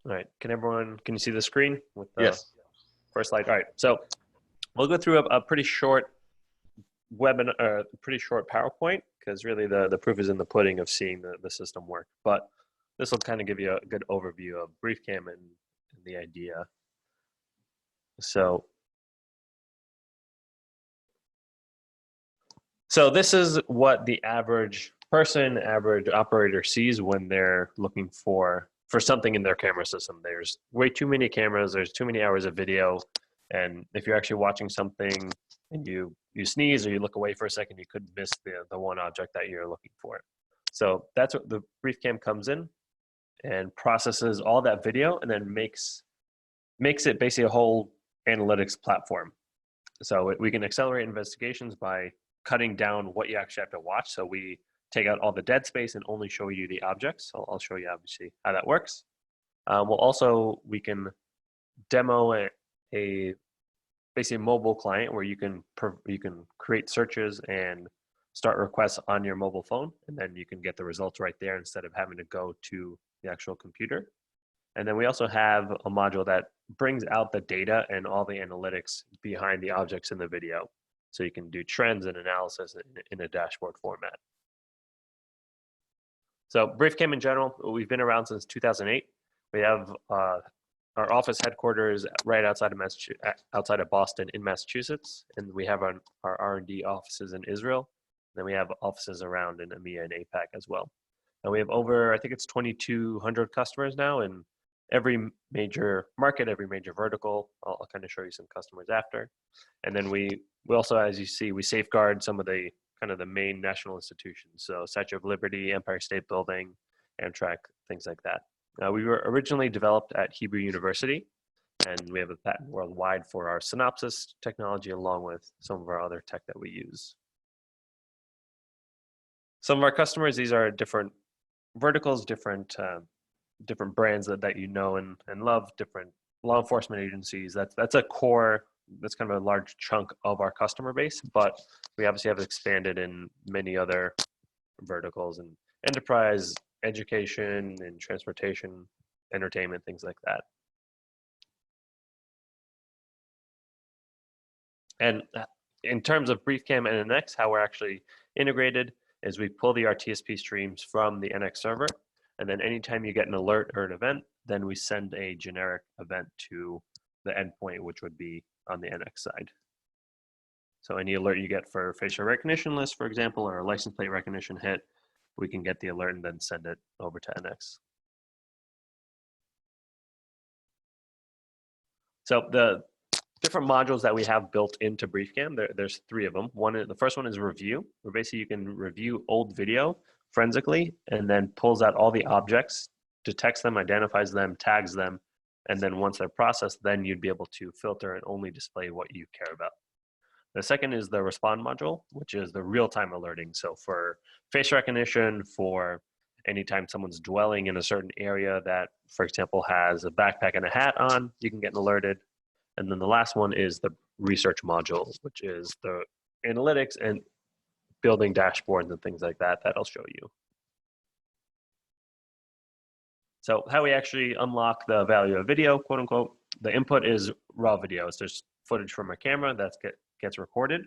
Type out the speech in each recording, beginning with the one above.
All right, can you see the screen with the Yes. first slide? All right, so we'll go through a pretty short pretty short PowerPoint, because really the proof is in the pudding of seeing the system work. But this will kind of give you a good overview of Briefcam and the idea. So this is what the average person, average operator sees when they're looking for something in their camera system. There's way too many cameras, there's too many hours of video, and if you're actually watching something and you sneeze or you look away for a second, you could miss the one object that you're looking for. So that's what the Briefcam comes in and processes all that video and then makes it basically a whole analytics platform. So we can accelerate investigations by cutting down what you actually have to watch. So we take out all the dead space and only show you the objects. So I'll show you obviously how that works. We can demo basically a mobile client where you can create searches and start requests on your mobile phone, and then you can get the results right there instead of having to go to the actual computer. And then we also have a module that brings out the data and all the analytics behind the objects in the video. So you can do trends and analysis in a dashboard format. So Briefcam in general, we've been around since 2008. We have our office headquarters right outside of Boston in Massachusetts, and we have our R&D offices in Israel. Then we have offices around in EMEA and APAC as well. And we have over, I think it's 2,200 customers now in every major market, every major vertical. I'll kind of show you some customers after. And then we also, as you see, we safeguard some of the kind of the main national institutions. So Statue of Liberty, Empire State Building, Amtrak, things like that. We were originally developed at Hebrew University, and we have a patent worldwide for our Synopsis technology, along with some of our other tech that we use. Some of our customers, these are different verticals, different brands that you know and love, different law enforcement agencies. That's a core, that's kind of a large chunk of our customer base, but we obviously have expanded in many other verticals and enterprise, education, and transportation, entertainment, things like that. And in terms of Briefcam and Nx, how we're actually integrated is we pull the RTSP streams from the Nx server, and then anytime you get an alert or an event, then we send a generic event to the endpoint, which would be on the Nx side. So any alert you get for facial recognition list, for example, or a license plate recognition hit, we can get the alert and then send it over to Nx. So the different modules that we have built into Briefcam, there's three of them. The first one is review, where basically you can review old video forensically and then pulls out all the objects, detects them, identifies them, tags them, and then once they're processed, then you'd be able to filter and only display what you care about. The second is the respond module, which is the real-time alerting. So for face recognition, for anytime someone's dwelling in a certain area that, for example, has a backpack and a hat on, you can get alerted. And then the last one is the research module, which is the analytics and building dashboards and things like that I'll show you. So how we actually unlock the value of video, quote unquote, the input is raw video. It's just footage from a camera that gets recorded.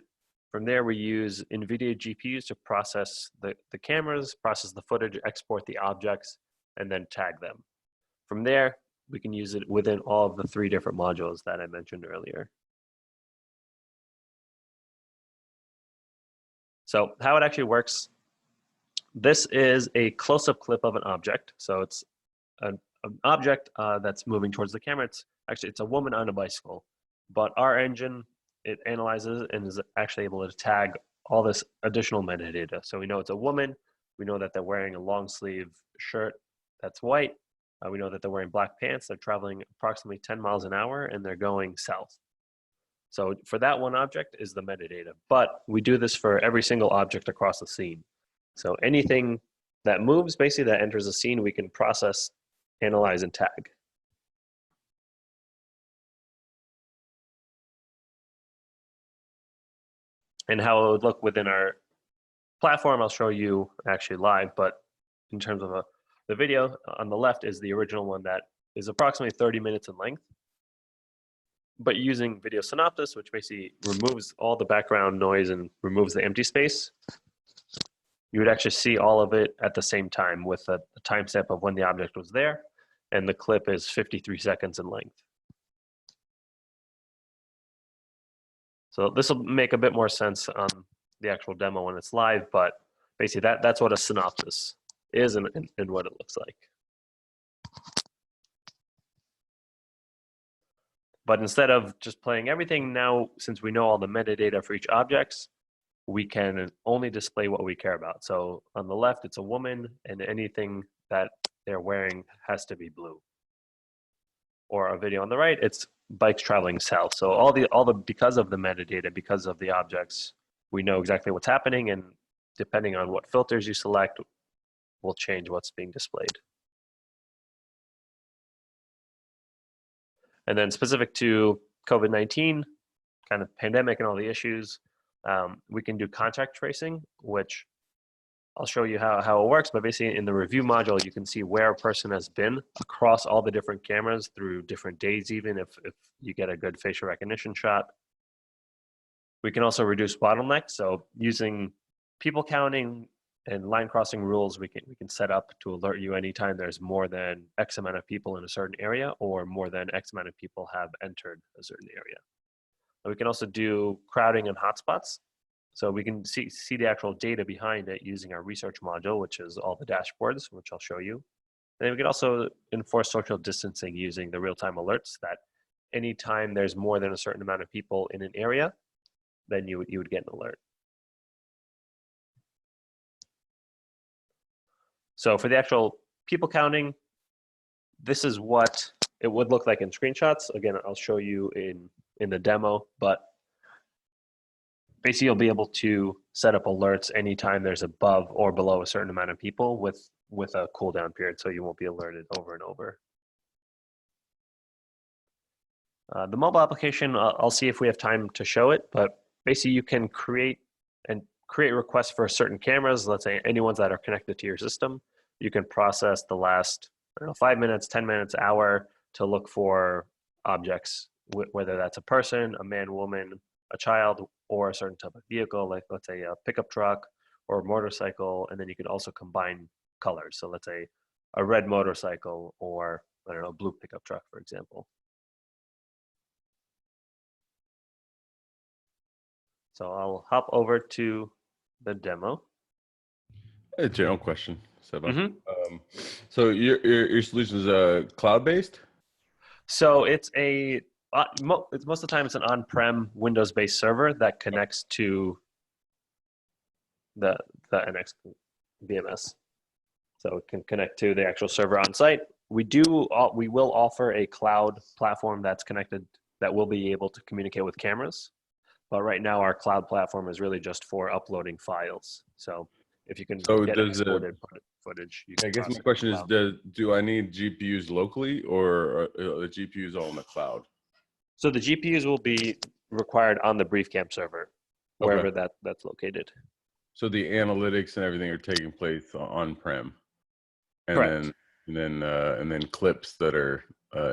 From there, we use NVIDIA GPUs to process the cameras, process the footage, export the objects, and then tag them. From there, we can use it within all of the three different modules that I mentioned earlier. So how it actually works, this is a close-up clip of an object. So it's an object that's moving towards the camera. It's a woman on a bicycle, but our engine, it analyzes and is actually able to tag all this additional metadata. So we know it's a woman. We know that they're wearing a long sleeve shirt that's white. We know that they're wearing black pants. They're traveling approximately 10 miles an hour and they're going south. So for that one object is the metadata, but we do this for every single object across the scene. So anything that moves, basically that enters the scene, we can process, analyze, and tag. And how it would look within our platform, I'll show you actually live, but in terms of the video, on the left is the original one that is approximately 30 minutes in length. But using video Synopsis, which basically removes all the background noise and removes the empty space, you would actually see all of it at the same time with a timestamp of when the object was there, and the clip is 53 seconds in length. So this will make a bit more sense on the actual demo when it's live, but basically that's what a synopsis is and what it looks like. But instead of just playing everything, now since we know all the metadata for each objects, we can only display what we care about. So on the left, it's a woman, and anything that they're wearing has to be blue. Or a video on the right, it's bikes traveling south. So all the because of the metadata, because of the objects, we know exactly what's happening, and depending on what filters you select, will change what's being displayed. And then specific to COVID-19, kind of pandemic and all the issues, we can do contact tracing, which I'll show you how it works. But basically in the review module, you can see where a person has been across all the different cameras through different days, even if you get a good facial recognition shot. We can also reduce bottlenecks. So using people counting and line crossing rules, we can set up to alert you anytime there's more than X amount of people in a certain area or more than X amount of people have entered a certain area. And we can also do crowding and hotspots. So we can see the actual data behind it using our research module, which is all the dashboards, which I'll show you. And then we can also enforce social distancing using the real-time alerts that anytime there's more than a certain amount of people in an area, then you would get an alert. So for the actual people counting, this is what it would look like in screenshots. Again, I'll show you in the demo, but basically you'll be able to set up alerts anytime there's above or below a certain amount of people with a cooldown period, so you won't be alerted over and over. The mobile application, I'll see if we have time to show it, but basically you can create requests for certain cameras, let's say any ones that are connected to your system. You can process the last 5 minutes, 10 minutes, hour to look for objects, whether that's a person, a man, woman, a child, or a certain type of vehicle, like let's say a pickup truck or a motorcycle. And then you can also combine colors. So let's say a red motorcycle or, I don't know, a blue pickup truck, for example. So I'll hop over to the demo. A general question, Seba. So your solution is cloud-based? So it's most of the time it's an on-prem Windows-based server that connects to the NX VMS. So it can connect to the actual server on site. We will offer a cloud platform that's connected that will be able to communicate with cameras. But right now, our cloud platform is really just for uploading files. So if you can get exported footage, you can. I guess my question is, do I need GPUs locally, or are the GPUs all in the cloud? So the GPUs will be required on the Briefcam server, wherever that's located. So the analytics and everything are taking place on-prem, and then clips that are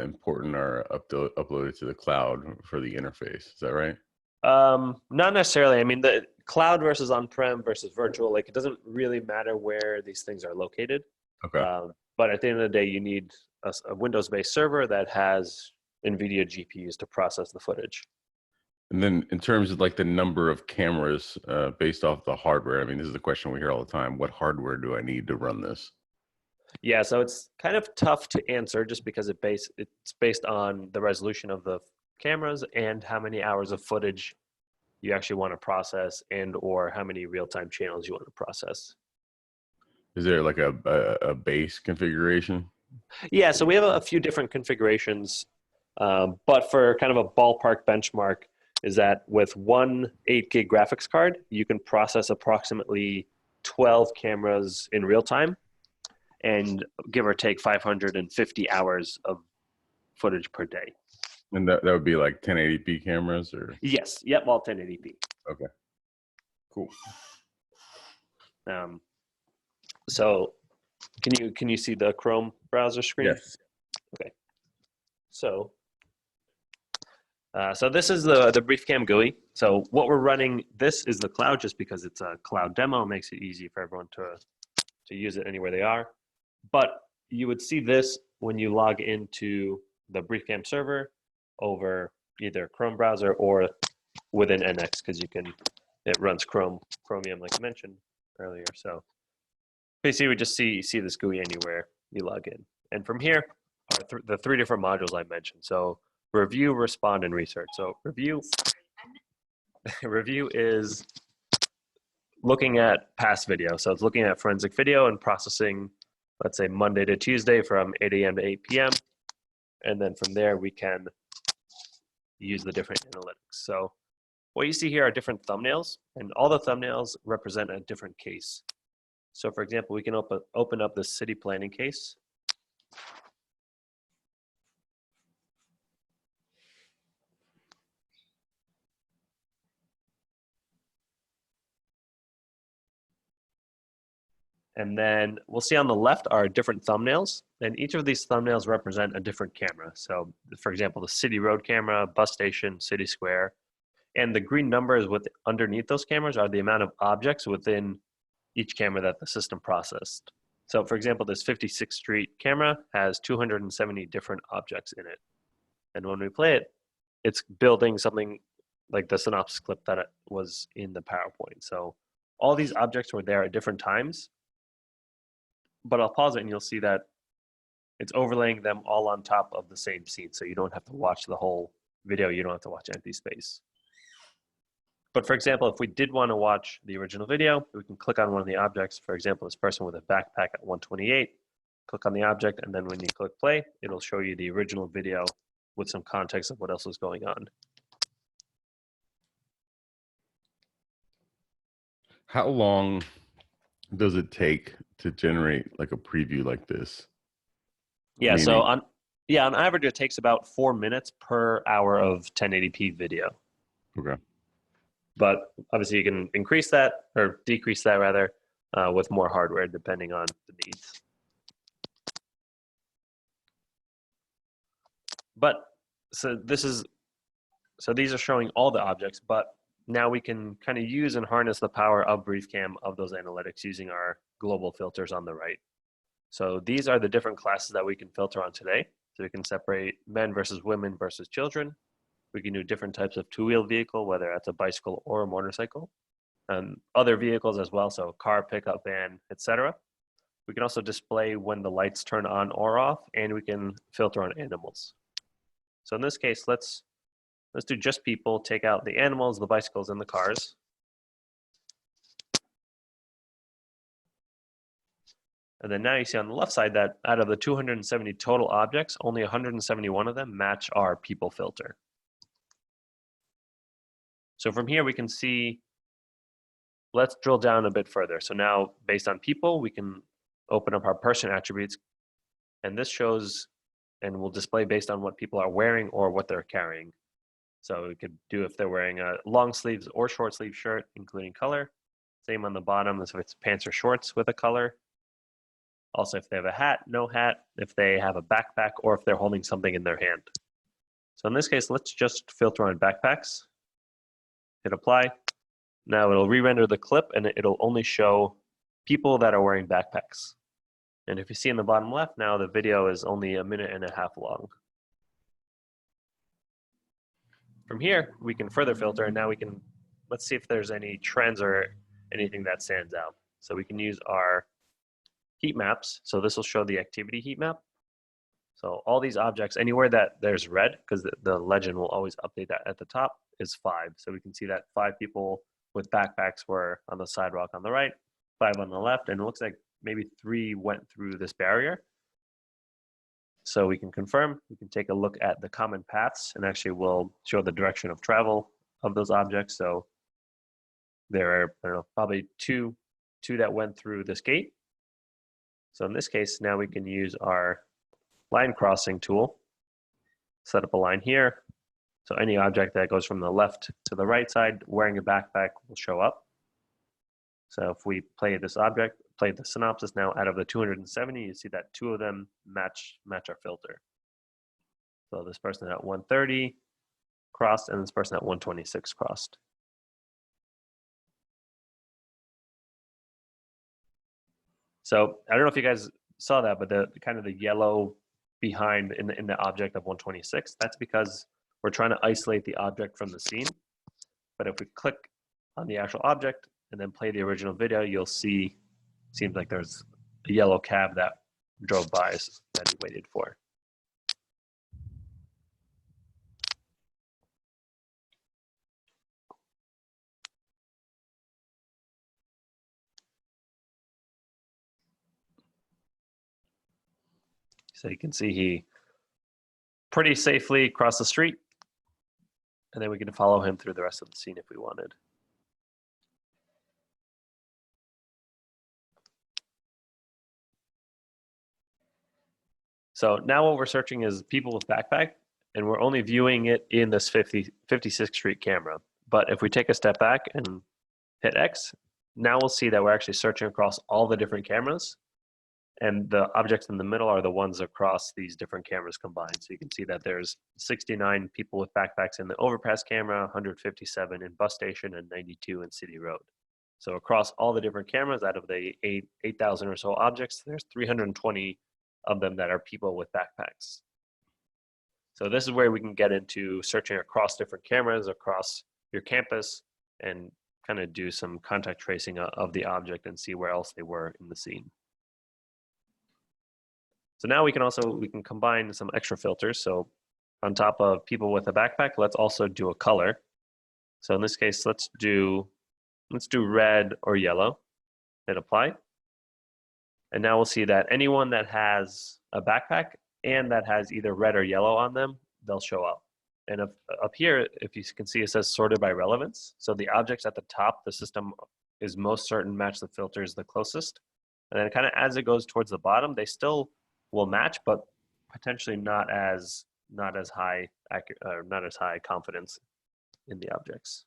important are uploaded to the cloud for the interface. Is that right? Not necessarily. I mean, the cloud versus on-prem versus virtual, like it doesn't really matter where these things are located. Okay. But at the end of the day, you need a Windows-based server that has NVIDIA GPUs to process the footage. And then in terms of like the number of cameras based off the hardware, I mean, this is a question we hear all the time. What hardware do I need to run this? Yeah, so it's kind of tough to answer just because it's based on the resolution of the cameras and how many hours of footage you actually want to process and or how many real-time channels you want to process. Is there like a base configuration? Yeah, so we have a few different configurations, but for kind of a ballpark benchmark is that with one 8 gig graphics card, you can process approximately 12 cameras in real time and give or take 550 hours of footage per day. And that would be like 1080p cameras, or? Yes, yep, all 1080p. Okay, cool. So can you see the Chrome browser screen? Yes. Okay. So this is the Briefcam GUI. So what we're running, this is the cloud just because it's a cloud demo. It makes it easy for everyone to use it anywhere they are. But you would see this when you log into the Briefcam server over either Chrome browser or within NX, because it runs Chromium like I mentioned earlier. So basically we just see this GUI anywhere you log in. And from here are the three different modules I mentioned. So review, respond, and research. So review is looking at past video. So it's looking at forensic video and processing, let's say Monday to Tuesday from 8 a.m. to 8 p.m. And then from there we can use the different analytics. So what you see here are different thumbnails, and all the thumbnails represent a different case. So for example, we can open up the city planning case. And then we'll see on the left are different thumbnails, and each of these thumbnails represent a different camera. So for example, the city road camera, bus station, city square, and the green numbers underneath those cameras are the amount of objects within each camera that the system processed. So for example, this 56th Street camera has 270 different objects in it. And when we play it, it's building something like the synopsis clip that was in the PowerPoint. So all these objects were there at different times, but I'll pause it and you'll see that it's overlaying them all on top of the same scene. So you don't have to watch the whole video. You don't have to watch empty space. But for example, if we did want to watch the original video, we can click on one of the objects. For example, this person with a backpack at 128, click on the object, and then when you click play, it'll show you the original video with some context of what else was going on. How long does it take to generate like a preview like this? Yeah, so on average, it takes about 4 minutes per hour of 1080p video. Okay. But obviously you can increase that or decrease that rather with more hardware depending on the needs. But so these are showing all the objects, but now we can kind of use and harness the power of Briefcam of those analytics using our global filters on the right. So these are the different classes that we can filter on today. So we can separate men versus women versus children. We can do different types of two-wheel vehicle, whether that's a bicycle or a motorcycle, and other vehicles as well, so car, pickup, van, etc. We can also display when the lights turn on or off, and we can filter on animals. So in this case, let's do just people, take out the animals, the bicycles, and the cars. And then now you see on the left side that out of the 270 total objects, only 171 of them match our people filter. So from here we can see, let's drill down a bit further. So now based on people, we can open up our person attributes, and this shows and will display based on what people are wearing or what they're carrying. So we could do if they're wearing a long sleeves or short sleeve shirt, including color. Same on the bottom as if it's pants or shorts with a color. Also, if they have a hat, no hat, if they have a backpack, or if they're holding something in their hand. So in this case, let's just filter on backpacks. Hit apply. Now it'll re-render the clip and it'll only show people that are wearing backpacks. And if you see in the bottom left now, the video is only 1.5 minutes long. From here, we can further filter, and now we can, let's see if there's any trends or anything that stands out. So we can use our heat maps. So this will show the activity heat map. So all these objects, anywhere that there's red, because the legend will always update that at the top, is 5. So we can see that 5 people with backpacks were on the sidewalk on the right, 5 on the left, and it looks like maybe 3 went through this barrier. So we can confirm, we can take a look at the common paths, and actually we'll show the direction of travel of those objects. So there are, I don't know, probably two that went through this gate. So in this case, now we can use our line crossing tool, set up a line here. So any object that goes from the left to the right side wearing a backpack will show up. So if we play this object, play the synopsis now, out of the 270, you see that 2 of them match our filter. So this person at 130 crossed, and this person at 126 crossed. So I don't know if you guys saw that, but the kind of the yellow behind in the object of 126, that's because we're trying to isolate the object from the scene. But if we click on the actual object and then play the original video, you'll see, seems like there's a yellow cab that drove by that he waited for. So you can see he pretty safely crossed the street, and then we can follow him through the rest of the scene if we wanted. So now what we're searching is people with backpack, and we're only viewing it in this 56th Street camera. But if we take a step back and hit X, now we'll see that we're actually searching across all the different cameras, and the objects in the middle are the ones across these different cameras combined. So you can see that there's 69 people with backpacks in the overpass camera, 157 in bus station, and 92 in City Road. So across all the different cameras, out of the 8,000 or so objects, there's 320 of them that are people with backpacks. So this is where we can get into searching across different cameras, across your campus, and kind of do some contact tracing of the object and see where else they were in the scene. So now we can combine some extra filters. So on top of people with a backpack, let's also do a color. So in this case, let's do red or yellow. Hit apply. And now we'll see that anyone that has a backpack and that has either red or yellow on them, they'll show up. And up here, if you can see, it says sorted by relevance. So the objects at the top, the system is most certain match the filters the closest. And then kind of as it goes towards the bottom, they still will match, but potentially not as high confidence in the objects.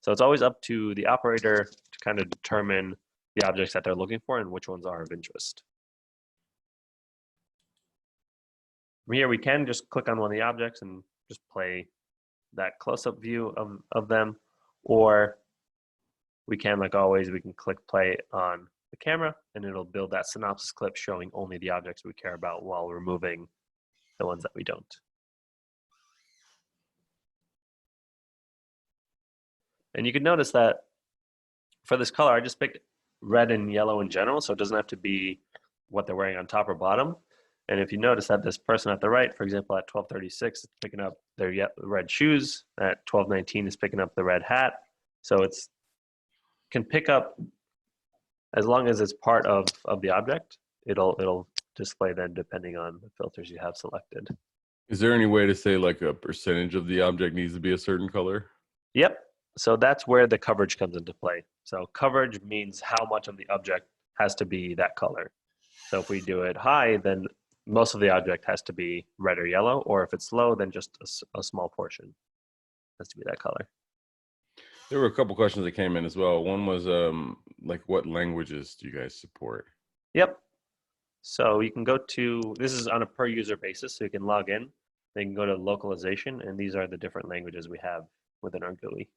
So it's always up to the operator to kind of determine the objects that they're looking for and which ones are of interest. From here, we can just click on one of the objects and just play that close-up view of them, or we can, like always, we can click play on the camera and it'll build that synopsis clip showing only the objects we care about while removing the ones that we don't. And you can notice that for this color, I just picked red and yellow in general, so it doesn't have to be what they're wearing on top or bottom. And if you notice that this person at the right, for example, at 1236 is picking up their red shoes, at 1219 is picking up the red hat. So it's can pick up, as long as it's part of the object, it'll display then depending on the filters you have selected. Is there any way to say like a percentage of the object needs to be a certain color? Yep. So that's where the coverage comes into play. So coverage means how much of the object has to be that color. So if we do it high, then most of the object has to be red or yellow, or if it's low, then just a small portion has to be that color. There were a couple questions that came in as well. One was like, what languages do you guys support? Yep. So you can go to, this is on a per user basis, so you can log in, then you can go to localization, and these are the different languages we have within our GUI.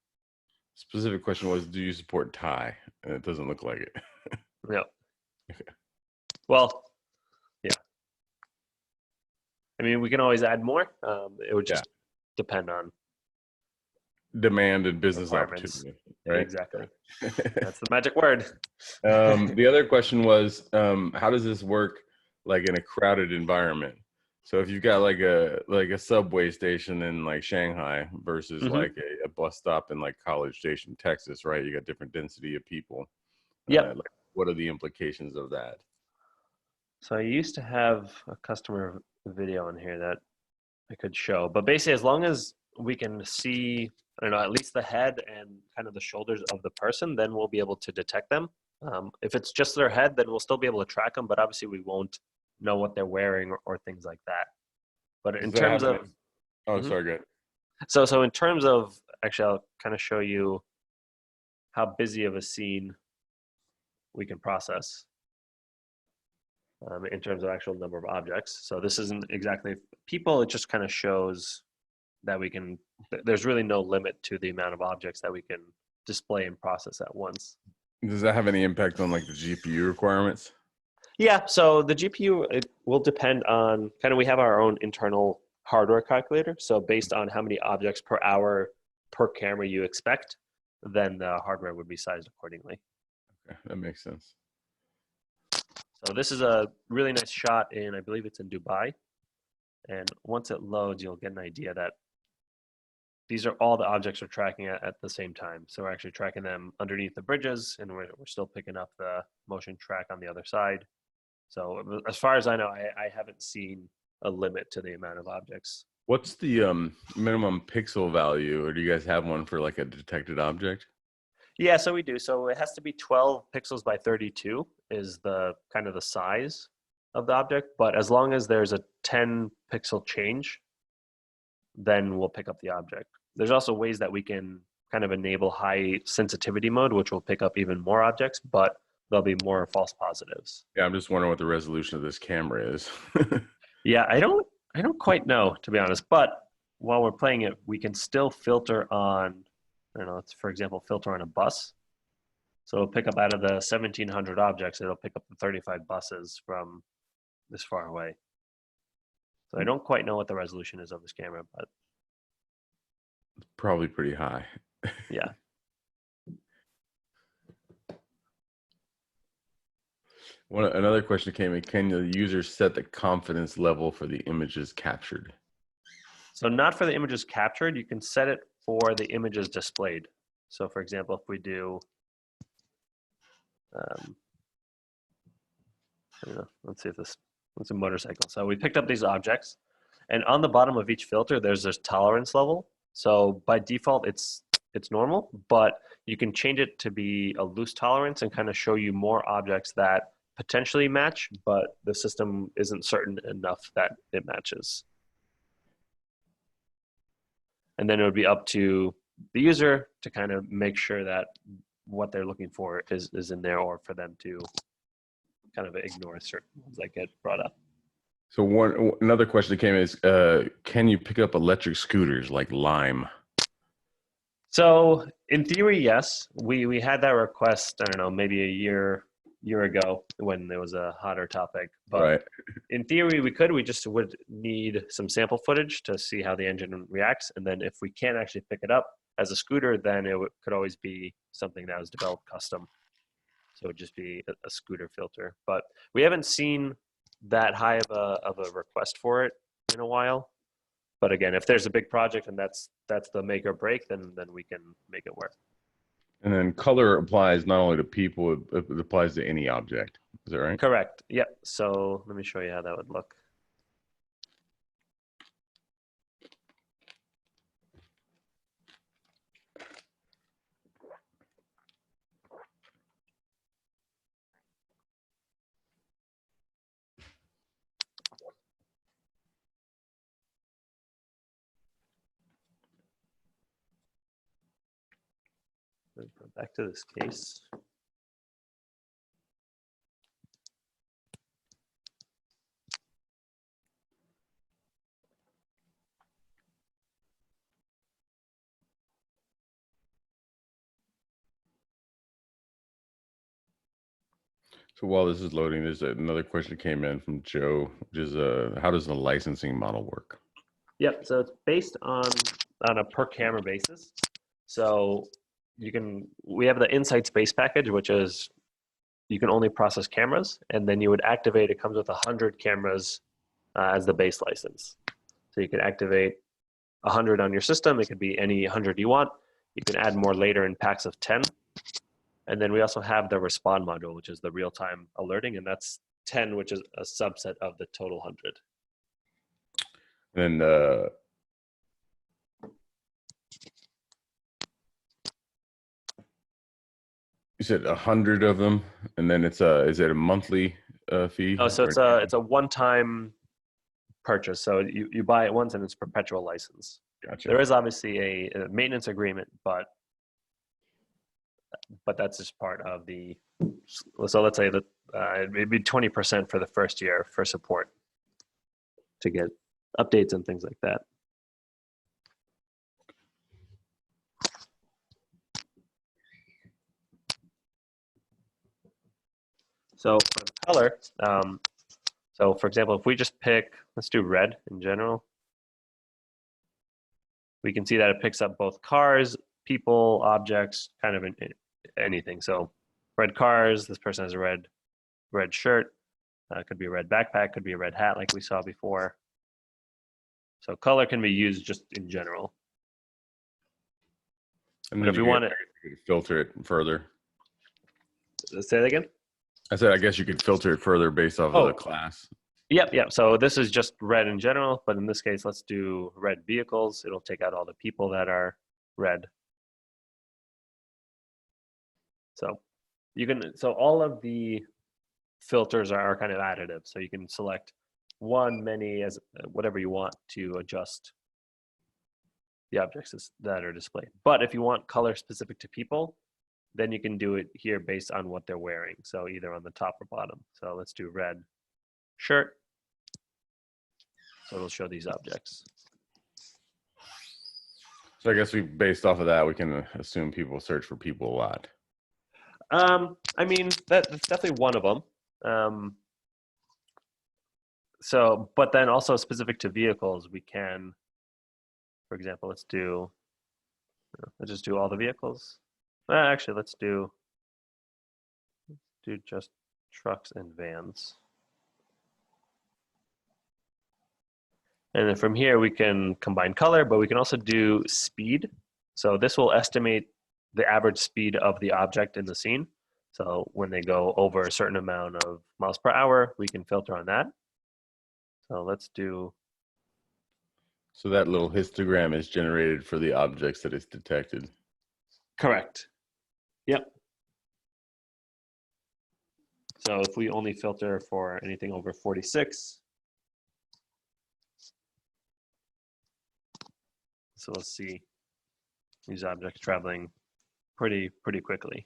Specific question was, do you support Thai? And it doesn't look like it. No. Okay. Well, yeah. I mean, we can always add more. It would just depend on demand and business opportunity, right? Exactly. That's the magic word. The other question was, how does this work like in a crowded environment? So if you've got like a subway station in like Shanghai versus like a bus stop in like College Station, Texas, right? You got different density of people. Yeah. Like, what are the implications of that? So I used to have a customer video in here that I could show, but basically as long as we can see, I don't know, at least the head and kind of the shoulders of the person, then we'll be able to detect them. If it's just their head, then we'll still be able to track them, but obviously we won't know what they're wearing or things like that. But in terms of, sorry, go ahead. So in terms of, actually, I'll kind of show you how busy of a scene we can process. in terms of actual number of objects. So this isn't exactly people, it just kind of shows that we can, there's really no limit to the amount of objects that we can display and process at once. Does that have any impact on like the GPU requirements? Yeah, so the GPU, it will depend on, kind of we have our own internal hardware calculator. So based on how many objects per hour per camera you expect, then the hardware would be sized accordingly. Okay, that makes sense. So this is a really nice shot in, I believe it's in Dubai. And once it loads, you'll get an idea that these are all the objects we're tracking at the same time. So we're actually tracking them underneath the bridges, and we're still picking up the motion track on the other side. So as far as I know, I haven't seen a limit to the amount of objects. What's the minimum pixel value, or do you guys have one for like a detected object? Yeah, so we do. So it has to be 12 pixels by 32 is the kind of the size of the object. But as long as there's a 10 pixel change, then we'll pick up the object. There's also ways that we can kind of enable high sensitivity mode, which will pick up even more objects, but there'll be more false positives. Yeah, I'm just wondering what the resolution of this camera is. Yeah, I don't quite know, to be honest. But while we're playing it, we can still filter on, I don't know, let's, for example, filter on a bus. So it'll pick up out of the 1,700 objects, it'll pick up the 35 buses from this far away. So I don't quite know what the resolution is of this camera, but It's probably pretty high. yeah. Another question came in, can the user set the confidence level for the images captured? So not for the images captured, you can set it for the images displayed. So for example, if we do, I don't know, let's see if this, it's a motorcycle. So we picked up these objects, and on the bottom of each filter, there's this tolerance level. So by default, it's normal, but you can change it to be a loose tolerance and kind of show you more objects that potentially match, but the system isn't certain enough that it matches. And then it would be up to the user to kind of make sure that what they're looking for is in there, or for them to kind of ignore certain ones that get brought up. So another question that came is, can you pick up electric scooters like Lime? So in theory, yes. We had that request, I don't know, maybe a year ago when there was a hotter topic. But right. In theory, we could. We just would need some sample footage to see how the engine reacts. And then if we can't actually pick it up as a scooter, then it could always be something that was developed custom. So it would just be a scooter filter. But we haven't seen that high of a request for it in a while. But again, if there's a big project and that's the make or break, then we can make it work. And then color applies not only to people, it applies to any object. Is that right? Correct. Yep. So let me show you how that would look. Go back to this case. So while this is loading, there's another question that came in from Joe, which is how does the licensing model work? Yep. So it's based on a per camera basis. So we have the Insights base package, which is you can only process cameras, and then you would activate, it comes with 100 cameras as the base license. So you can activate 100 on your system. It could be any 100 you want. You can add more later in packs of 10. And then we also have the Respond module, which is the real-time alerting, and that's 10, which is a subset of the total 100. And you said 100 of them, and then is it a monthly fee? Oh, so it's a one-time purchase. So you buy it once, and it's perpetual license. Gotcha. There is obviously a maintenance agreement, but but that's just part of the, so let's say that it'd be 20% for the first year for support to get updates and things like that. So for the color, so for example, if we just pick, let's do red in general, we can see that it picks up both cars, people, objects, kind of anything. So red cars, this person has a red shirt, could be a red backpack, could be a red hat like we saw before. So color can be used just in general. And but if we want to filter it further. Say that again? I said, I guess you could filter it further based off of the class. Yep. So this is just red in general, but in this case, let's do red vehicles. It'll take out all the people that are red. So you can, so all of the filters are kind of additive. So you can select one, many, as whatever you want to adjust the objects that are displayed. But if you want color specific to people, then you can do it here based on what they're wearing. So either on the top or bottom. So let's do red shirt. So it'll show these objects. So I guess based off of that, we can assume people search for people a lot. I mean, that's definitely one of them. So, but then also specific to vehicles, we can, for example, let's just do all the vehicles. Actually, let's do just trucks and vans. And then from here, we can combine color, but we can also do speed. So this will estimate the average speed of the object in the scene. So when they go over a certain amount of miles per hour, we can filter on that. So let's do. So that little histogram is generated for the objects that it's detected. Correct. Yep. So if we only filter for anything over 46, so let's see these objects traveling pretty quickly.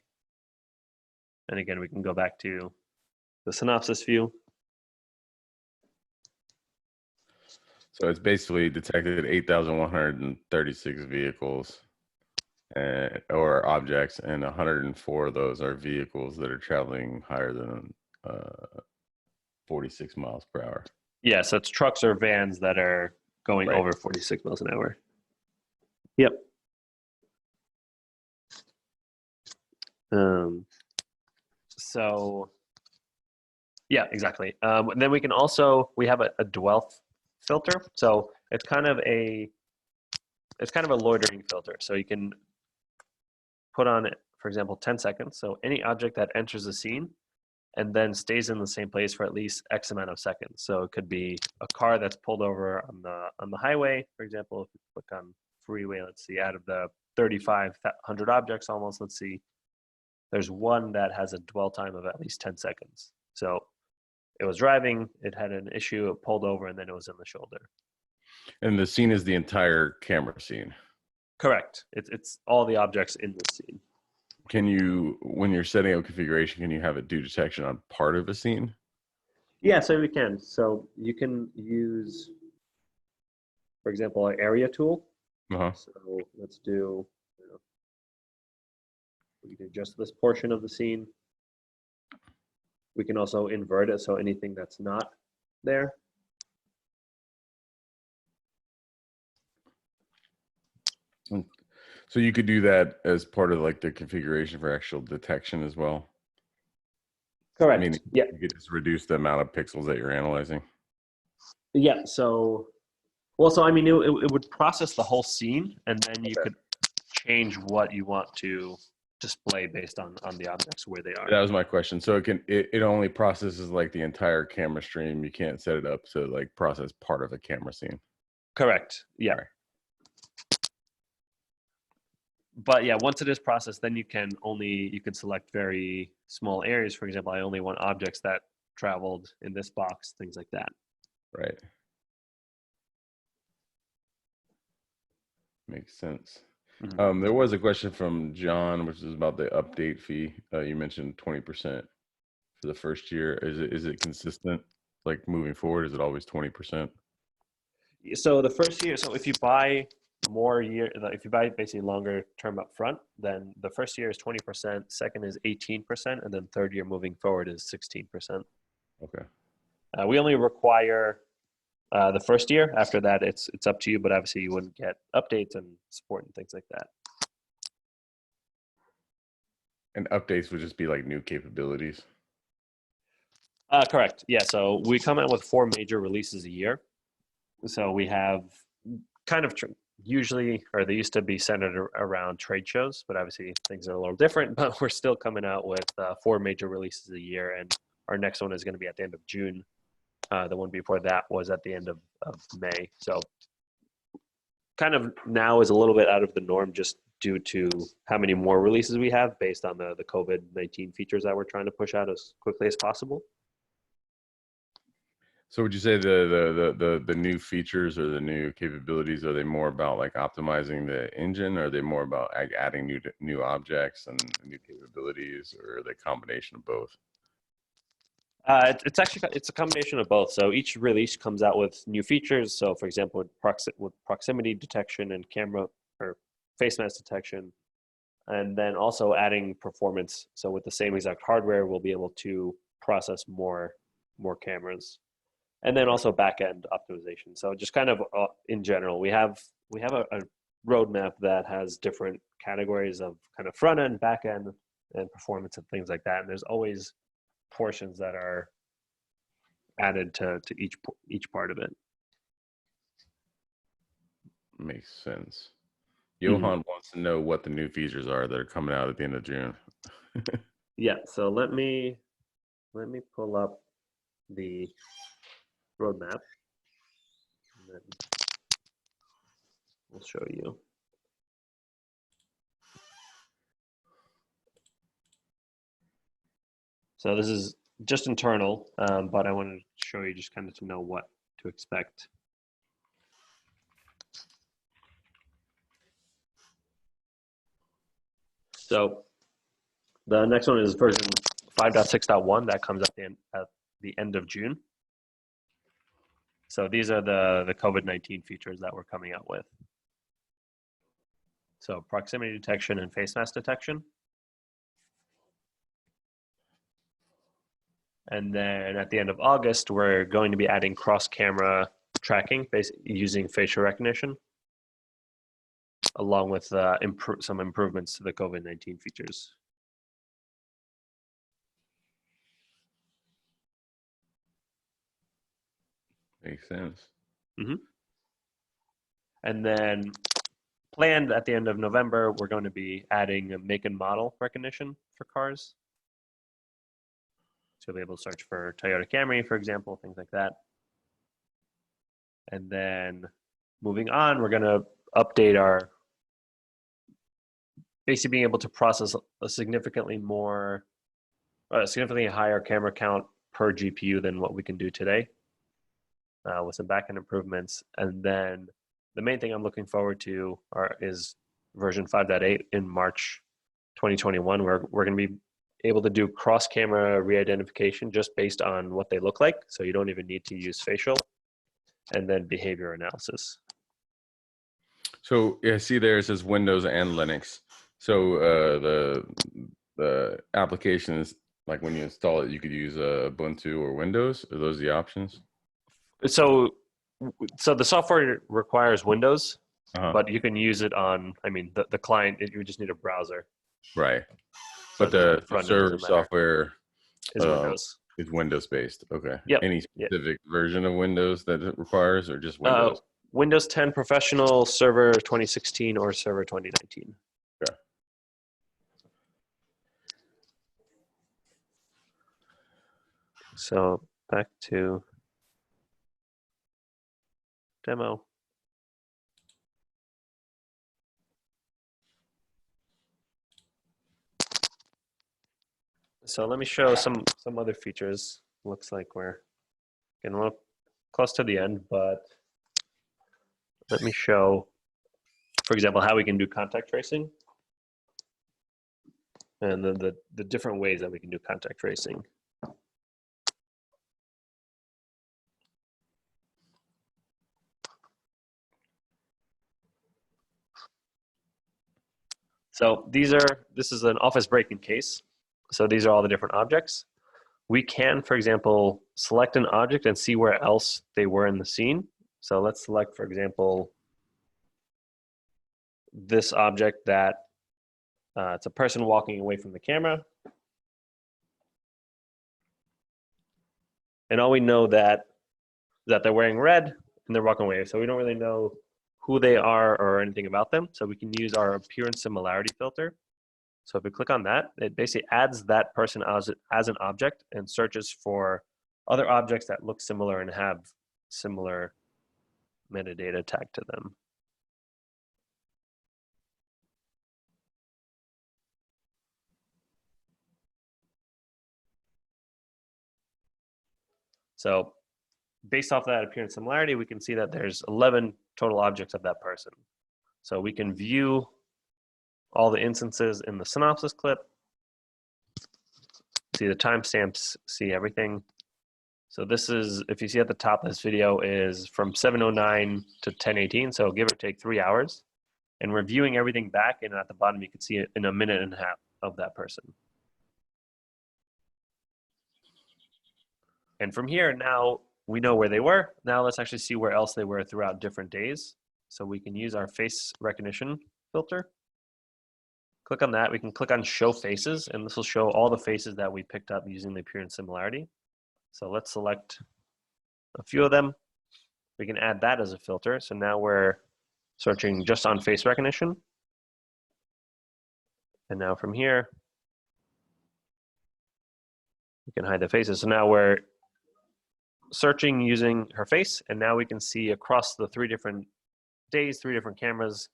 And again, we can go back to the Synopsis view. So it's basically detected 8,136 vehicles or objects, and 104 of those are vehicles that are traveling higher than 46 miles per hour. Yeah, so it's trucks or vans that are going over 46 miles an hour. Yep. So yeah, exactly. And then we can also, we have a dwell filter. So it's kind of a loitering filter. So you can put on it, for example, 10 seconds. So any object that enters the scene and then stays in the same place for at least X amount of seconds. So it could be a car that's pulled over on the highway, for example. If you click on freeway, let's see, out of the 3,500 objects almost, let's see, there's one that has a dwell time of at least 10 seconds. So it was driving, it had an issue, it pulled over, and then it was in the shoulder. And the scene is the entire camera scene. Correct. It's all the objects in the scene. Can you, when you're setting up configuration, can you have it do detection on part of a scene? Yeah, so we can. So you can use, for example, our area tool. So let's do, we can do just this portion of the scene. We can also invert it, so anything that's not there. So you could do that as part of like the configuration for actual detection as well. Correct. I mean, yeah, you could just reduce the amount of pixels that you're analyzing. Yeah. So, well, so I mean, it would process the whole scene, and then you could change what you want to display based on the objects where they are. That was my question. So it only processes like the entire camera stream. You can't set it up to like process part of a camera scene. Correct. Yeah. Right. But yeah, once it is processed, then you can select very small areas. For example, I only want objects that traveled in this box, things like that. Right. Makes sense. There was a question from John, which is about the update fee. You mentioned 20% for the first year. Is it consistent? Like moving forward, is it always 20%? So the first year, so if you buy if you buy basically longer term up front, then the first year is 20%, second is 18%, and then third year moving forward is 16%. Okay. We only require the first year. After that, it's up to you, but obviously you wouldn't get updates and support and things like that. And updates would just be like new capabilities? Correct. Yeah, so we come out with 4 major releases a year. So we have kind of usually, or they used to be centered around trade shows, but obviously things are a little different, but we're still coming out with 4 major releases a year, and our next one is going to be at the end of June. The one before that was at the end of May. So kind of now is a little bit out of the norm just due to how many more releases we have based on the COVID-19 features that we're trying to push out as quickly as possible. So would you say the new features or the new capabilities, are they more about like optimizing the engine, or are they more about adding new objects and new capabilities, or are they a combination of both? It's a combination of both. So each release comes out with new features. So for example, with proximity detection and camera or face mask detection, and then also adding performance. So with the same exact hardware, we'll be able to process more cameras. And then also back-end optimization. So just kind of in general, we have a roadmap that has different categories of kind of front-end, back-end, and performance and things like that. And there's always portions that are added to each part of it. Makes sense. Johan wants to know what the new features are that are coming out at the end of June. Yeah, so let me pull up the roadmap, and then we'll show you. So this is just internal, but I wanted to show you just kind of to know what to expect. So the next one is version 5.6.1 that comes at the end of June. So these are the COVID-19 features that we're coming out with. So proximity detection and face mask detection. And then at the end of August, we're going to be adding cross-camera tracking using facial recognition, along with some improvements to the COVID-19 features. Makes sense. And then planned at the end of November, we're going to be adding a make and model recognition for cars. So you'll be able to search for Toyota Camry, for example, things like that. And then moving on, we're going to update our basically being able to process a significantly higher camera count per GPU than what we can do today, with some backend improvements. And then the main thing I'm looking forward to is version 5.8 in March 2021, where we're going to be able to do cross-camera re-identification just based on what they look like. So you don't even need to use facial, and then behavior analysis. So yeah, see there it says Windows and Linux. So the applications, like when you install it, you could use Ubuntu or Windows. Are those the options? So the software requires Windows, but you can use it on, I mean, the client, you just need a browser. Right. So but the server software is Windows. Is Windows based. Okay. Yep. Any specific version of Windows that it requires, or just Windows? Windows 10 Professional, Server 2016, or Server 2019. Okay. So back to demo. So let me show some other features. Looks like we're getting a little close to the end, but let me show for example, how we can do contact tracing and the different ways that we can do contact tracing. So this is an office break-in case. So these are all the different objects. We can, for example, select an object and see where else they were in the scene. So let's select, for example, this object that it's a person walking away from the camera. And all we know that they're wearing red and they're walking away. So we don't really know who they are or anything about them. So we can use our appearance similarity filter. So if we click on that, it basically adds that person as an object and searches for other objects that look similar and have similar metadata tagged to them. So based off that appearance similarity, we can see that there's 11 total objects of that person. So we can view all the instances in the synopsis clip, see the timestamps, see everything. So this is, if you see at the top, this video is from 7:09 to 10:18, so give or take 3 hours. And we're viewing everything back, and at the bottom you can see it in a minute and a half of that person. And from here, now we know where they were. Now let's actually see where else they were throughout different days. So we can use our face recognition filter. Click on that. We can click on show faces, and this will show all the faces that we picked up using the appearance similarity. So let's select a few of them. We can add that as a filter. So now we're searching just on face recognition. And now from here, we can hide the faces. So now we're searching using her face, and now we can see across the 3 different days, 3 different cameras,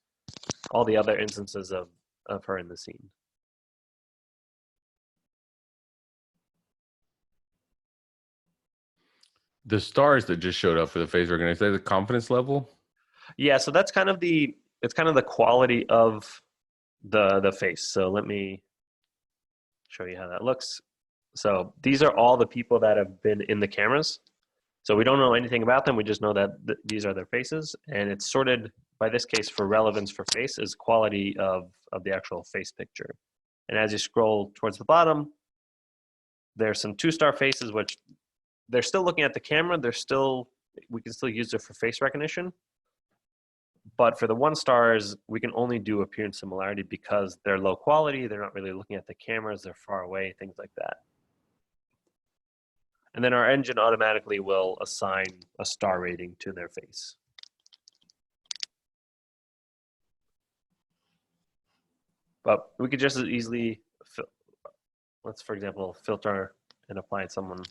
all the other instances of her in the scene. The stars that just showed up for the face recognition, is that the confidence level? Yeah, so that's kind of the quality of the face. So let me show you how that looks. So these are all the people that have been in the cameras. So we don't know anything about them. We just know that these are their faces, and it's sorted by this case for relevance for face is quality of the actual face picture. And as you scroll towards the bottom, there's some 2-star faces, which they're still looking at the camera. We can still use it for face recognition. But for the 1 stars, we can only do appearance similarity because they're low quality. They're not really looking at the cameras. They're far away, things like that. And then our engine automatically will assign a star rating to their face. But we could just as easily, let's, for example, filter and apply someone,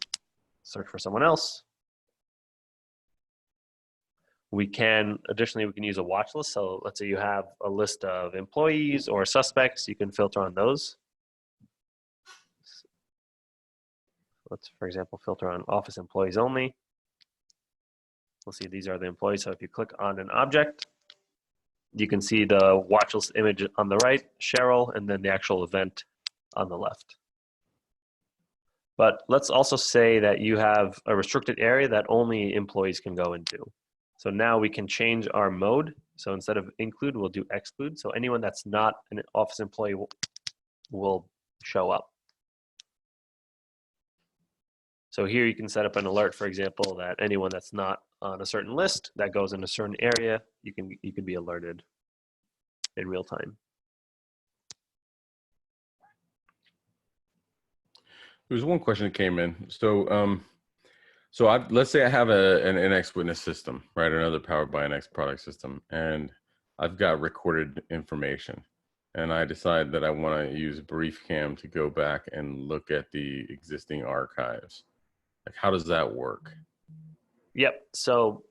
search for someone else. Additionally, we can use a watch list. So let's say you have a list of employees or suspects, you can filter on those. Let's, for example, filter on office employees only. We'll see these are the employees. So if you click on an object, you can see the watch list image on the right, Cheryl, and then the actual event on the left. But let's also say that you have a restricted area that only employees can go into. So now we can change our mode. So instead of include, we'll do exclude. So anyone that's not an office employee will show up. So here you can set up an alert, for example, that anyone that's not on a certain list that goes in a certain area, you can be alerted in real time. There's one question that came in. So, let's say I have an NX witness system, right? Another powered by NX product system, and I've got recorded information, and I decide that I want to use Briefcam to go back and look at the existing archives. Like, how does that work? Yep. So,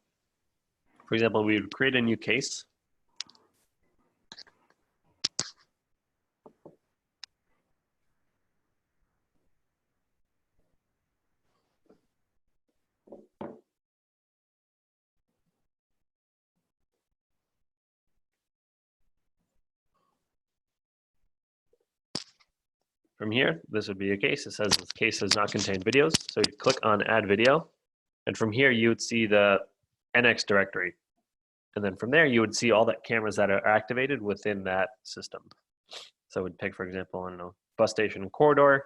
for example, we would create a new case. from here, this would be a case. It says this case does not contain videos. So you click on add video. And from here, you would see the NX directory. And then from there, you would see all the cameras that are activated within that system. So it would pick, for example, I don't know, bus station and corridor.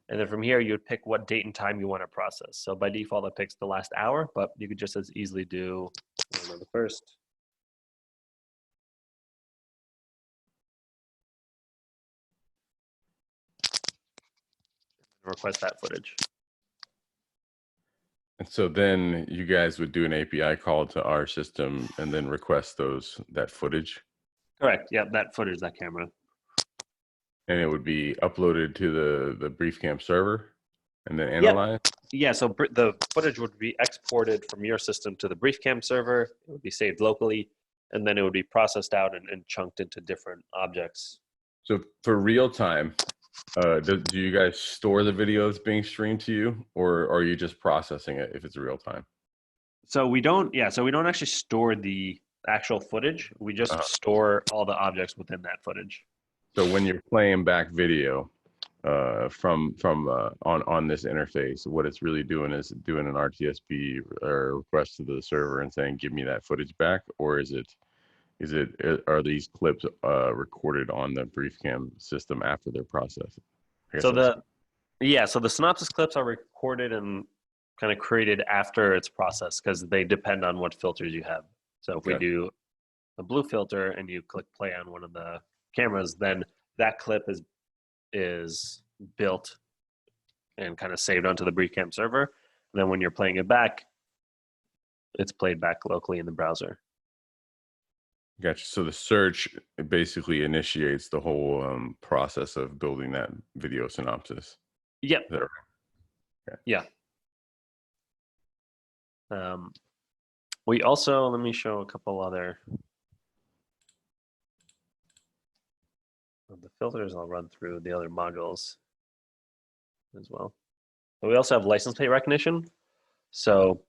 And then from here, you would pick what date and time you want to process. So by default, it picks the last hour, but you could just as easily do, I don't know, the first. Request that footage. And so then you guys would do an API call to our system and then request that footage? Correct. Yeah, that footage, that camera. And it would be uploaded to the Briefcam server and then analyzed? Yeah, so the footage would be exported from your system to the Briefcam server. It would be saved locally, and then it would be processed out and chunked into different objects. So for real time, do you guys store the videos being streamed to you, or are you just processing it if it's real time? So we don't actually store the actual footage. We just store all the objects within that footage. So when you're playing back video from on this interface, what it's really doing is doing an RTSP or request to the server and saying, give me that footage back, or are these clips recorded on the Briefcam system after they're processed? So the Synopsis clips are recorded and kind of created after it's processed because they depend on what filters you have. So if we do a blue filter and you click play on one of the cameras, then that clip is built and kind of saved onto the Briefcam server. And then when you're playing it back, it's played back locally in the browser. Gotcha. So the search basically initiates the whole process of building that video synopsis. Yep. Okay. Yeah. We also, let me show a couple other of the filters. I'll run through the other modules as well. But we also have license plate recognition. So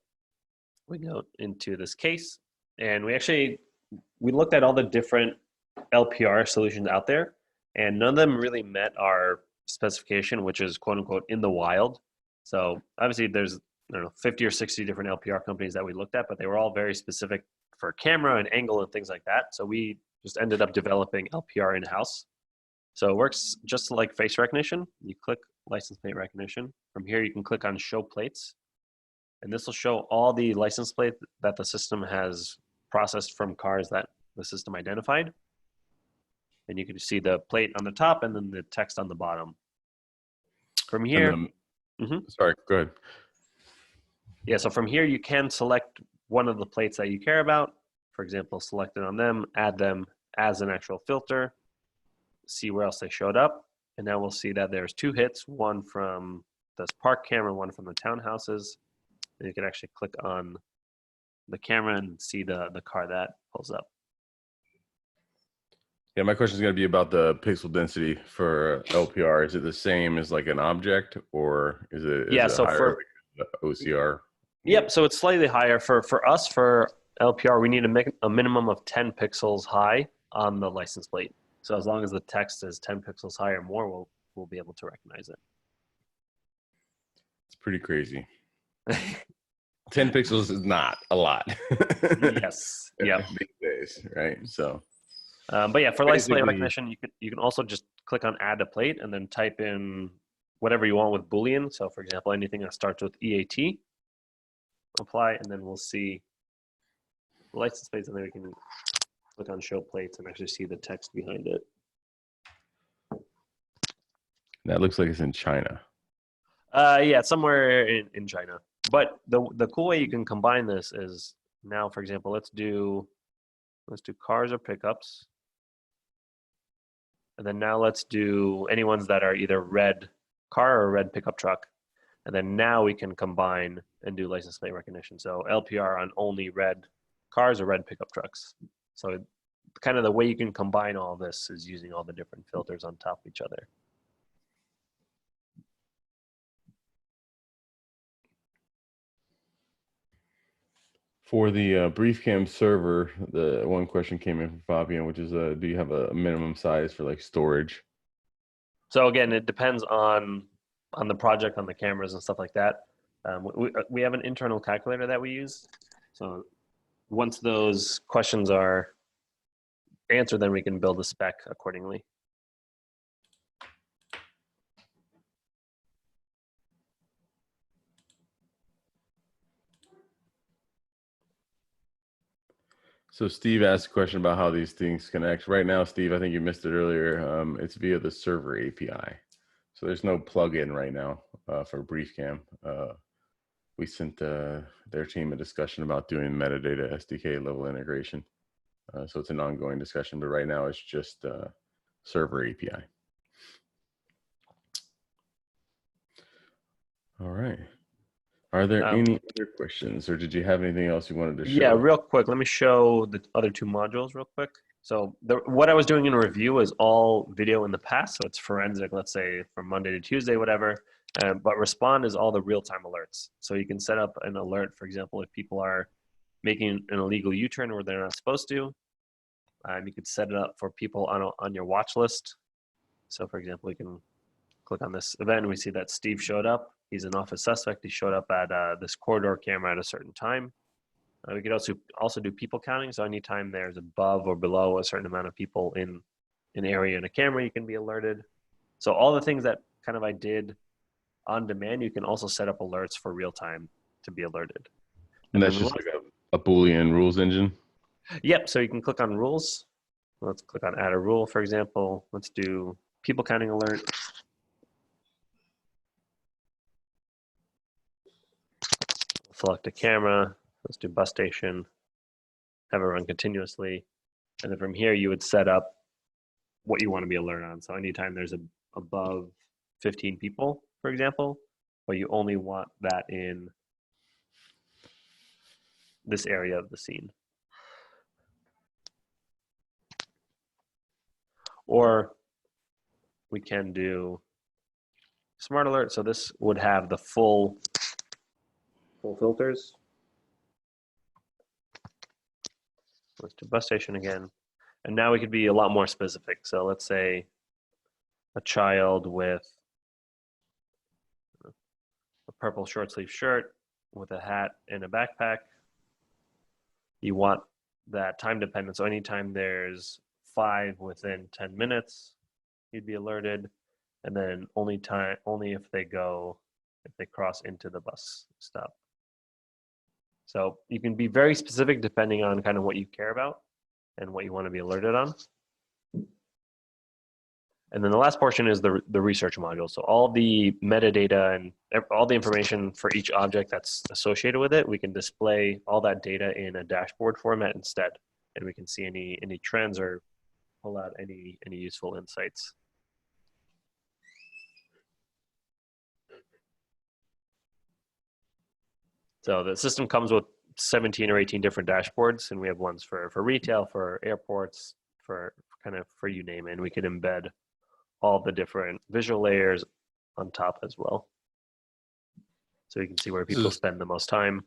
we go into this case, and we looked at all the different LPR solutions out there, and none of them really met our specification, which is quote unquote in the wild. So obviously there's, I don't know, 50 or 60 different LPR companies that we looked at, but they were all very specific for camera and angle and things like that. So we just ended up developing LPR in-house. So it works just like face recognition. You click license plate recognition. From here, you can click on show plates, and this will show all the license plate that the system has processed from cars that the system identified. And you can see the plate on the top and then the text on the bottom. From here, sorry, go ahead. Yeah, so from here, you can select one of the plates that you care about. For example, select it on them, add them as an actual filter, see where else they showed up. And now we'll see that there's two hits, one from this park camera, one from the townhouses. And you can actually click on the camera and see the car that pulls up. Yeah, my question is going to be about the pixel density for LPR. Is it the same as like an object, or is it higher OCR? Yep, so it's slightly higher. For us, for LPR, we need to make a minimum of 10 pixels high on the license plate. So as long as the text is 10 pixels high or more, we'll be able to recognize it. It's pretty crazy. 10 pixels is not a lot. Yes. Yeah. These days, right? So. But yeah, for license plate recognition, you can also just click on add a plate and then type in whatever you want with Boolean. So for example, anything that starts with EAT, apply, and then we'll see the license plates, and then we can click on show plates and actually see the text behind it. That looks like it's in China. Yeah, somewhere in China. But the cool way you can combine this is now, for example, let's do cars or pickups. And then now let's do any ones that are either red car or red pickup truck. And then now we can combine and do license plate recognition. So LPR on only red cars or red pickup trucks. So kind of the way you can combine all this is using all the different filters on top of each other. For the Briefcam server, the one question came in from Fabian, which is, do you have a minimum size for like storage? So again, it depends on the project, on the cameras and stuff like that. We have an internal calculator that we use. So once those questions are answered, then we can build a spec accordingly. So Steve asked a question about how these things connect. Right now, Steve, I think you missed it earlier. It's via the server API. So there's no plugin right now for Briefcam. We sent their team a discussion about doing metadata SDK level integration. So it's an ongoing discussion, but right now it's just server API. All right. Are there any other questions, or did you have anything else you wanted to show? Yeah, real quick. Let me show the other two modules real quick. So what I was doing in review is all video in the past. So it's forensic, let's say from Monday to Tuesday, whatever. But respond is all the real-time alerts. So you can set up an alert, for example, if people are making an illegal U-turn where they're not supposed to. You could set it up for people on your watch list. So for example, we can click on this event and we see that Steve showed up. He's an office suspect. He showed up at this corridor camera at a certain time. We could also do people counting. So anytime there's above or below a certain amount of people in an area in a camera, you can be alerted. So all the things that kind of I did on demand, you can also set up alerts for real time to be alerted. And that's just like a Boolean rules engine? Yep. So you can click on rules. Let's click on add a rule, for example. Let's do people counting alert. Select a camera. Let's do bus station. Have it run continuously. And then from here, you would set up what you want to be alerted on. So anytime there's above 15 people, for example, but you only want that in this area of the scene. Or we can do smart alert. So this would have the full filters. Let's do bus station again. And now we could be a lot more specific. So let's say a child with a purple short sleeve shirt with a hat and a backpack. You want that time dependent. So anytime there's 5 within 10 minutes, you'd be alerted. And then only if they cross into the bus stop. So you can be very specific depending on kind of what you care about and what you want to be alerted on. And then the last portion is the research module. So all the metadata and all the information for each object that's associated with it, we can display all that data in a dashboard format instead. And we can see any trends or pull out any useful insights. So the system comes with 17 or 18 different dashboards, and we have ones for retail, for airports, for you name it. And we can embed all the different visual layers on top as well. So you can see where people spend the most time.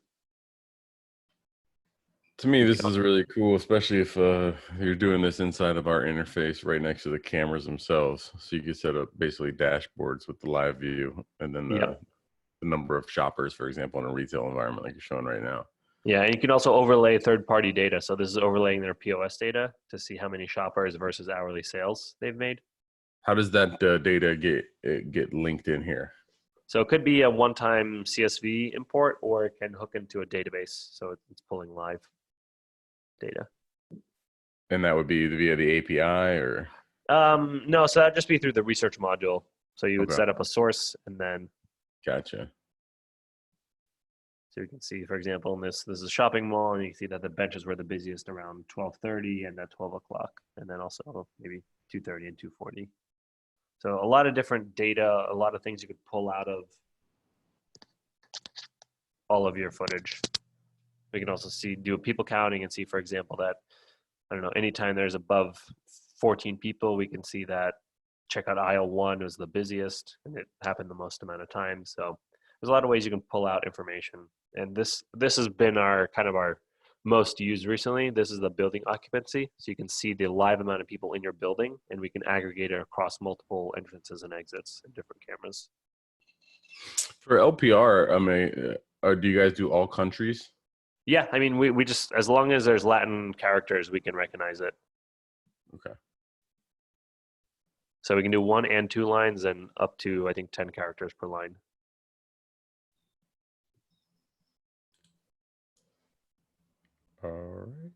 To me, this is really cool, especially if you're doing this inside of our interface right next to the cameras themselves. So you can set up basically dashboards with the live view and then the number of shoppers, for example, in a retail environment like you're showing right now. Yeah, and you can also overlay third-party data. So this is overlaying their POS data to see how many shoppers versus hourly sales they've made. How does that data get linked in here? So it could be a one-time CSV import, or it can hook into a database. So it's pulling live data. And that would be via the API or? No, so that'd just be through the research module. So you would set up a source and then. Gotcha. So you can see, for example, in this is a shopping mall, and you see that the benches were the busiest around 12:30 and at 12 o'clock, and then also maybe 2:30 and 2:40. So a lot of different data, a lot of things you could pull out of all of your footage. We can also do a people counting and see, for example, that, I don't know, anytime there's above 14 people, we can see that checkout aisle 1 was the busiest and it happened the most amount of times. So there's a lot of ways you can pull out information. And this has been our most used recently. This is the building occupancy. So you can see the live amount of people in your building, and we can aggregate it across multiple entrances and exits in different cameras. For LPR, I mean, do you guys do all countries? Yeah, I mean, we just, as long as there's Latin characters, we can recognize it. Okay. So we can do 1 and 2 lines and up to, I think, 10 characters per line. All right.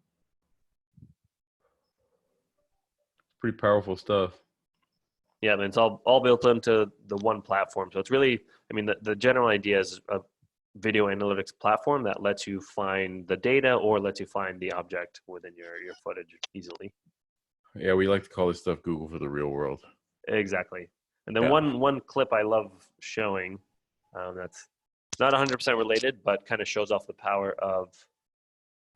Pretty powerful stuff. Yeah, and it's all built into the one platform. So it's really, I mean, the general idea is a video analytics platform that lets you find the data or lets you find the object within your footage easily. Yeah, we like to call this stuff Google for the real world. Exactly. And then Yeah. one clip I love showing that's not 100% related, but kind of shows off the power of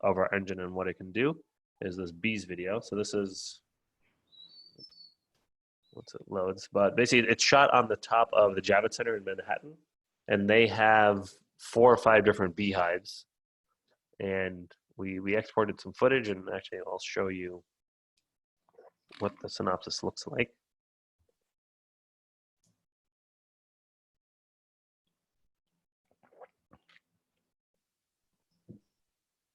our engine and what it can do is this bees video. So this is, once it loads, but basically it's shot on the top of the Javits Center in Manhattan, and they have 4 or 5 different beehives. And we exported some footage, and actually I'll show you what the synopsis looks like.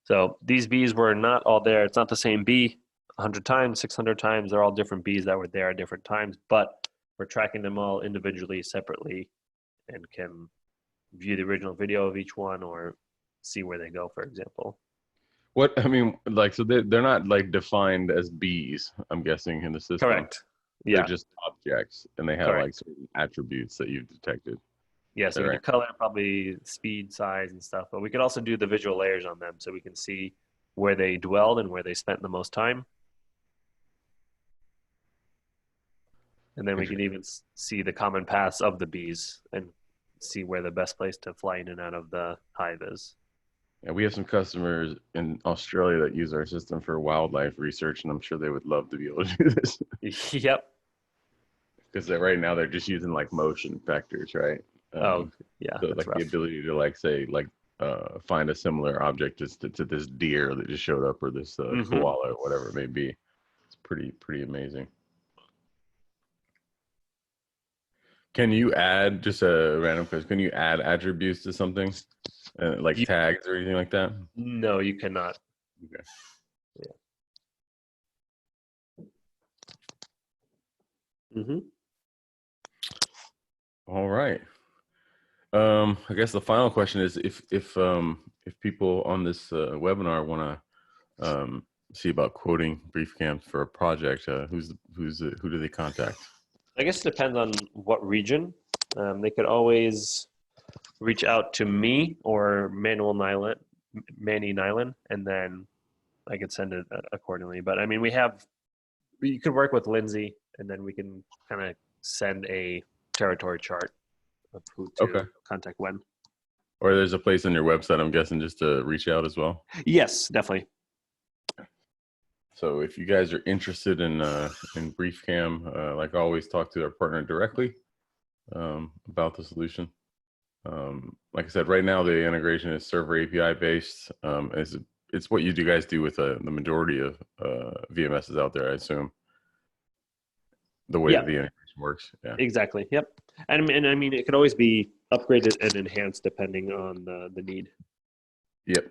So these bees were not all there. It's not the same bee 100 times, 600 times. They're all different bees that were there at different times, but we're tracking them all individually, separately, and can view the original video of each one or see where they go, for example. What, I mean, like, so they're not like defined as bees, I'm guessing, in the system. Correct. They're Yeah. just objects, and they have like certain attributes that you've detected. Yeah, so we can color, probably speed, size, and stuff, but we could also do the visual layers on them so we can see where they dwelled and where they spent the most time. And then we can even see the common paths of the bees and see where the best place to fly in and out of the hive is. Yeah, we have some customers in Australia that use our system for wildlife research, and I'm sure they would love to be able to do this. Yep. Because right now they're just using like motion vectors, right? Yeah. So like rough. the ability to like say like find a similar object just to this deer that just showed up, or this koala or whatever it may be. It's pretty amazing. Can you add, just a random question, can you add attributes to something? Like tags or anything like that? No, you cannot. Okay. Yeah. All right. I guess the final question is if people on this webinar want to see about quoting Briefcam for a project, who do they contact? I guess it depends on what region. They could always reach out to me or Manny Nyland, and then I could send it accordingly. But I mean, you could work with Lindsay, and then we can kind of send a territory chart of who to contact when. Or there's a place on your website, I'm guessing, just to reach out as well? Yes, definitely. So if you guys are interested in Briefcam, like always, talk to our partner directly about the solution. Like I said, right now the integration is server API based. It's what you guys do with the majority of VMSs out there, I assume. The way that the integration works. Yeah. Exactly. Yep. And I mean, it could always be upgraded and enhanced depending on the need. Yep.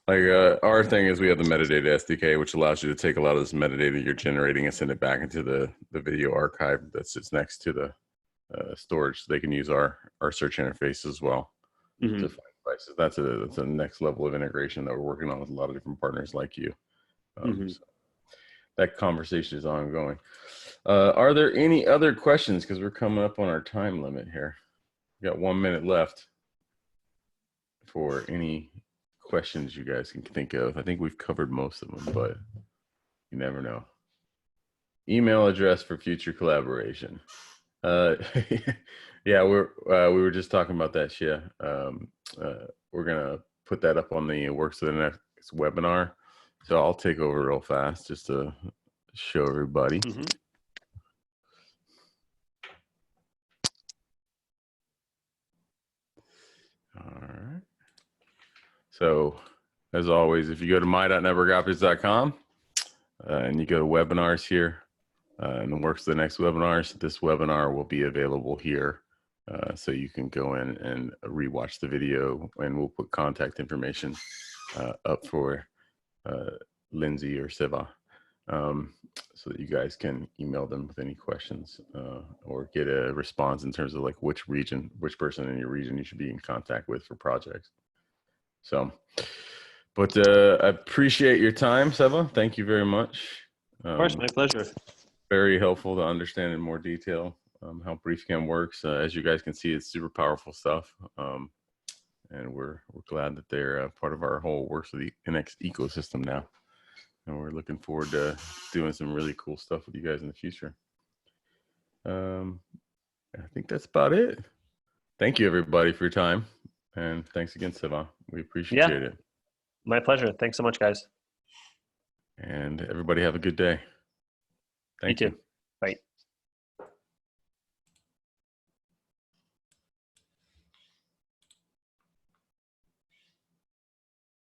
Like our thing is we have the metadata SDK, which allows you to take a lot of this metadata you're generating and send it back into the video archive that sits next to the storage. So they can use our search interface as well to find devices. That's a next level of integration that we're working on with a lot of different partners like you. So that conversation is ongoing. Are there any other questions? Because we're coming up on our time limit here. We got 1 minute left for any questions you guys can think of. I think we've covered most of them, but you never know. Email address for future collaboration. Yeah, we were just talking about that, Shia. We're gonna put that up on the Works of the Next webinar. So I'll take over real fast just to show everybody. All right. So as always, if you go to my.networkoptics.com and you go to webinars here and the Works the Next webinars, this webinar will be available here. So you can go in and rewatch the video, and we'll put contact information up for Lindsay or Siva, so that you guys can email them with any questions or get a response in terms of like which person in your region you should be in contact with for projects. So, but I appreciate your time, Siva. Thank you very much. Of course, my pleasure. Very helpful to understand in more detail how Briefcam works. As you guys can see, it's super powerful stuff. And we're glad that they're part of our whole Works with the Nx ecosystem now. And we're looking forward to doing some really cool stuff with you guys in the future. I think that's about it. Thank you, everybody, for your time. And thanks again, Siva. We appreciate it. My pleasure. Thanks so much, guys. And everybody have a good day. Thank you. You too.